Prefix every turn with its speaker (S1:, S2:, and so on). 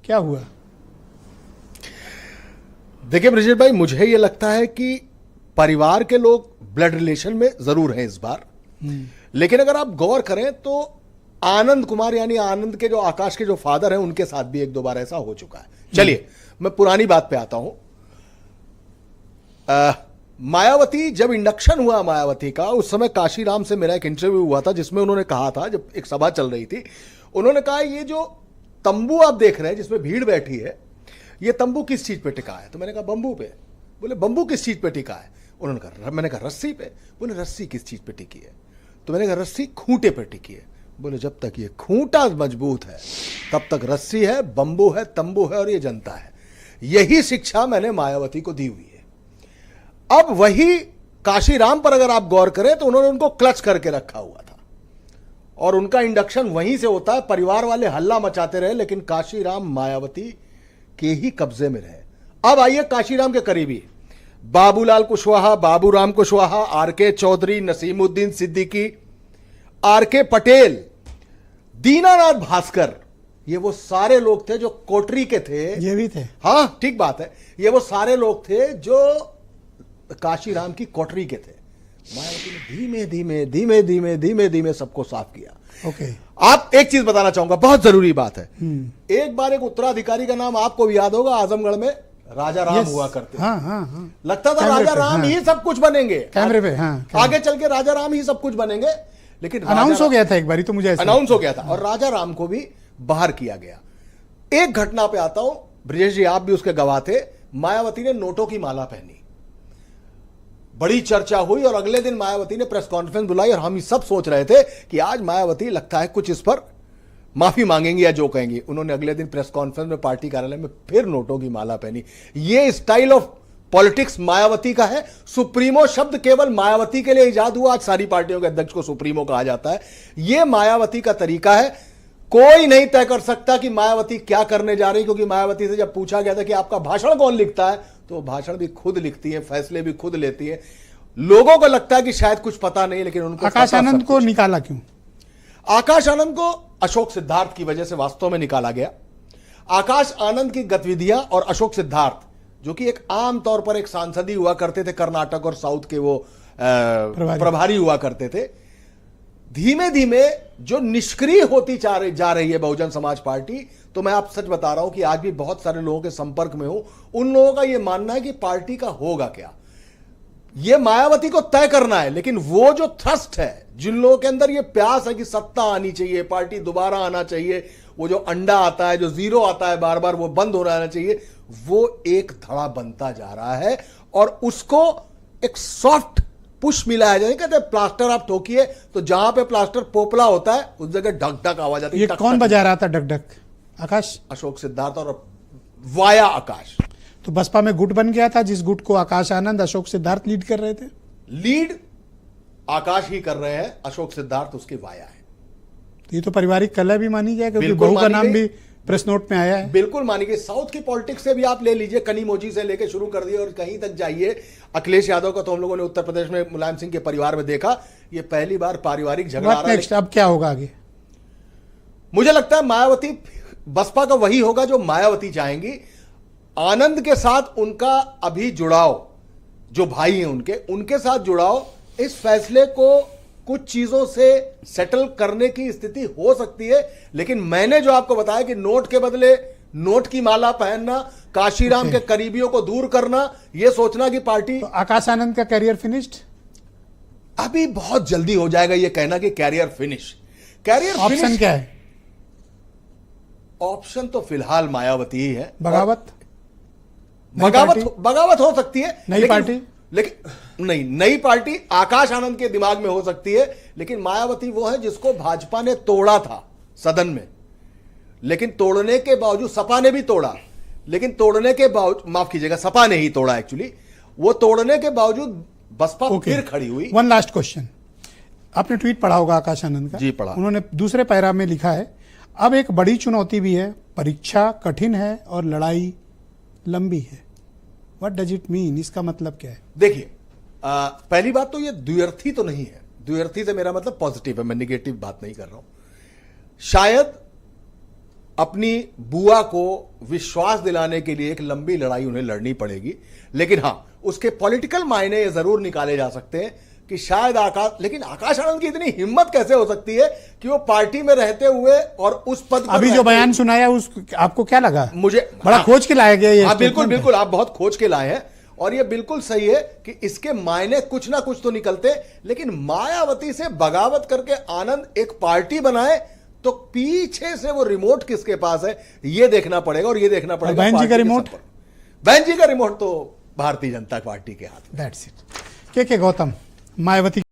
S1: क्या हुआ?
S2: देखिए ब्रिजेश भाई, मुझे ये लगता है कि परिवार के लोग ब्लड रिलेशन में जरूर हैं इस बार, लेकिन अगर आप गौर करें तो आनंद कुमार यानी आनंद के जो आकाश के जो फादर हैं उनके साथ भी एक दो बार ऐसा हो चुका है। चलिए मैं पुरानी बात पे आता हूं। मायावती, जब इंडक्शन हुआ मायावती का, उस समय काशीराम से मेरा एक इंटरव्यू हुआ था जिसमें उन्होंने कहा था, जब एक सभा चल रही थी, उन्होंने कहा ये जो तंबू आप देख रहे हैं जिसमें भीड़ बैठी है, ये तंबू किस चीज पे टिका है? तो मैंने कहा बंबू पे। बोले बंबू किस चीज पे टिका है? उन्होंने कहा, मैंने कहा रस्सी पे। बोले रस्सी किस चीज पे टिकी है? तो मैंने कहा रस्सी खूंटे पे टिकी है। बोले जब तक ये खूंटा मजबूत है तब तक रस्सी है, बंबू है, तंबू है और ये जनता है। यही शिक्षा मैंने मायावती को दी हुई है। अब वही काशीराम पर अगर आप गौर करें तो उन्होंने उनको क्लच करके रखा हुआ था और उनका इंडक्शन वहीं से होता है। परिवार वाले हल्ला मचाते रहे लेकिन काशीराम मायावती के ही कब्जे में रहे। अब आइए काशीराम के करीबी बाबूलाल कुशवाहा, बाबूराम कुशवाहा, आरके चौधरी, नसीमुद्दीन सिद्दीकी, आरके पटेल, दीनानाथ भास्कर, ये वो सारे लोग थे जो कोटरी के थे।
S1: ये भी थे?
S2: हाँ ठीक बात है, ये वो सारे लोग थे जो काशीराम की कोटरी के थे। मायावती ने धीमे धीमे धीमे धीमे धीमे धीमे सबको साफ किया।
S1: ओके।
S2: आप एक चीज बताना चाहूंगा, बहुत जरूरी बात है। एक बार एक उत्तराधिकारी का नाम आपको भी याद होगा, आजमगढ़ में राजा राम हुआ करते।
S1: हाँ, हाँ, हाँ।
S2: लगता था राजा राम ही सब कुछ बनेंगे,
S1: कैमरे पे। हाँ,
S2: आगे चल के राजा राम ही सब कुछ बनेंगे, लेकिन
S1: अनाउंस हो गया था एक बारी, तो मुझे
S2: अनाउंस हो गया था और राजा राम को भी बाहर किया गया। एक घटना पे आता हूं, ब्रिजेश जी आप भी उसके गवाह थे। मायावती ने नोटों की माला पहनी, बड़ी चर्चा हुई और अगले दिन मायावती ने प्रेस कॉन्फ्रेंस बुलाई और हम सब सोच रहे थे कि आज मायावती लगता है कुछ इस पर माफी मांगेंगी या जो कहेंगी। उन्होंने अगले दिन प्रेस कॉन्फ्रेंस में पार्टी कार्यालय में फिर नोटों की माला पहनी। ये स्टाइल ऑफ पॉलिटिक्स मायावती का है। सुप्रीमो शब्द केवल मायावती के लिए इजाद हुआ, आज सारी पार्टियों के अध्यक्ष को सुप्रीमो कहा जाता है। यह मायावती का तरीका है। कोई नहीं तय कर सकता कि मायावती क्या करने जा रही, क्योंकि मायावती से जब पूछा गया था कि आपका भाषण कौन लिखता है, तो भाषण भी खुद लिखती है, फैसले भी खुद लेती है। लोगों को लगता है कि शायद कुछ पता नहीं, लेकिन उनको
S1: आकाश आनंद को निकाला क्यों?
S2: आकाश आनंद को अशोक सिद्धार्थ की वजह से वास्तव में निकाला गया। आकाश आनंद की गतिविधियां और अशोक सिद्धार्थ, जो कि एक आम तौर पर एक सांसद ही हुआ करते थे, कर्नाटक और साउथ के वो प्रभारी हुआ करते थे, धीमे धीमे जो निष्क्रिय होती जा रही है बहुजन समाज पार्टी। तो मैं आप सच बता रहा हूं कि आज भी बहुत सारे लोगों के संपर्क में हूं, उन लोगों का यह मानना है कि पार्टी का होगा क्या, यह मायावती को तय करना है। लेकिन वो जो थ्रस्ट है, जिन लोगों के अंदर यह प्यास है कि सत्ता आनी चाहिए, पार्टी दोबारा आना चाहिए, वो जो अंडा आता है, जो जीरो आता है बार बार, वो बंद हो रहना चाहिए, वो एक धड़ा बनता जा रहा है और उसको एक सॉफ्ट पुश मिला है। जैसे कहते हैं प्लास्टर आप ठोकिए तो जहां पे प्लास्टर पोपला होता है उस जगह ढक ढक आवाज आती है।
S1: ये कौन बजा रहा था ढक ढक? आकाश?
S2: अशोक सिद्धार्थ और वाया आकाश।
S1: तो बसपा में गुट बन गया था, जिस गुट को आकाश आनंद, अशोक सिद्धार्थ लीड कर रहे थे।
S2: लीड आकाश ही कर रहे हैं, अशोक सिद्धार्थ उसके वाया है।
S1: तो ये तो पारिवारिक कलह भी मानी जाए, क्योंकि बहू का नाम भी प्रेस नोट में आया है।
S2: बिल्कुल मानी गई। साउथ की पॉलिटिक्स से भी आप ले लीजिए, कनीमोजी से लेके शुरू कर दिए और कहीं तक जाइए। अखिलेश यादव का तो हम लोगों ने उत्तर प्रदेश में मुलायम सिंह के परिवार में देखा। ये पहली बार पारिवारिक झगड़ा आ रहा है।
S1: अब क्या होगा आगे?
S2: मुझे लगता है मायावती, बसपा का वही होगा जो मायावती चाहेंगी। आनंद के साथ उनका अभी जुड़ाव, जो भाई हैं उनके साथ जुड़ाव, इस फैसले को कुछ चीजों से सेटल करने की स्थिति हो सकती है। लेकिन मैंने जो आपको बताया कि नोट के बदले नोट की माला पहनना, काशीराम के करीबियों को दूर करना, यह सोचना कि पार्टी।
S1: तो आकाश आनंद का कैरियर फिनिश्ड?
S2: अभी बहुत जल्दी हो जाएगा यह कहना कि कैरियर फिनिश। कैरियर
S1: ऑप्शन क्या है?
S2: ऑप्शन तो फिलहाल मायावती ही है।
S1: बगावत
S2: हो सकती है,
S1: नई पार्टी,
S2: लेकिन नहीं, नई पार्टी आकाश आनंद के दिमाग में हो सकती है। लेकिन मायावती वो है जिसको भाजपा ने तोड़ा था सदन में, लेकिन तोड़ने के बावजूद, सपा ने भी तोड़ा, लेकिन तोड़ने के बावजूद, माफ कीजिएगा, सपा ने ही तोड़ा एक्चुअली, वो तोड़ने के बावजूद बसपा फिर खड़ी हुई।
S1: वन लास्ट क्वेश्चन, आपने ट्वीट पढ़ा होगा आकाश आनंद का?
S2: जी पढ़ा।
S1: उन्होंने दूसरे पैरा में लिखा है, अब एक बड़ी चुनौती भी है, परीक्षा कठिन है और लड़ाई लंबी है। What does it mean? इसका मतलब क्या है?
S2: देखिए, पहली बात तो ये द्व्यर्थी तो नहीं है। द्व्यर्थी से मेरा मतलब पॉजिटिव है, मैं निगेटिव बात नहीं कर रहा हूं। शायद अपनी बुआ को विश्वास दिलाने के लिए एक लंबी लड़ाई उन्हें लड़नी पड़ेगी। लेकिन हां, उसके पॉलिटिकल मायने ये जरूर निकाले जा सकते हैं कि शायद लेकिन आकाश आनंद की इतनी हिम्मत कैसे हो सकती है कि वो पार्टी में रहते हुए और उस पद पर
S1: अभी जो बयान सुनाया उस आपको क्या लगा?
S2: मुझे
S1: बड़ा खोज के लाया गया ये।
S2: बिल्कुल बिल्कुल, आप बहुत खोज के लाए हैं और ये बिल्कुल सही है कि इसके मायने कुछ ना कुछ तो निकलते। लेकिन मायावती से बगावत करके आनंद एक पार्टी बनाए तो पीछे से वो रिमोट किसके पास है ये देखना पड़ेगा। और ये देखना पड़ेगा
S1: बहन जी का रिमोट,
S2: बहन जी का रिमोट तो भारतीय जनता पार्टी के हाथ में।
S1: That's it. के गौतम, मायावती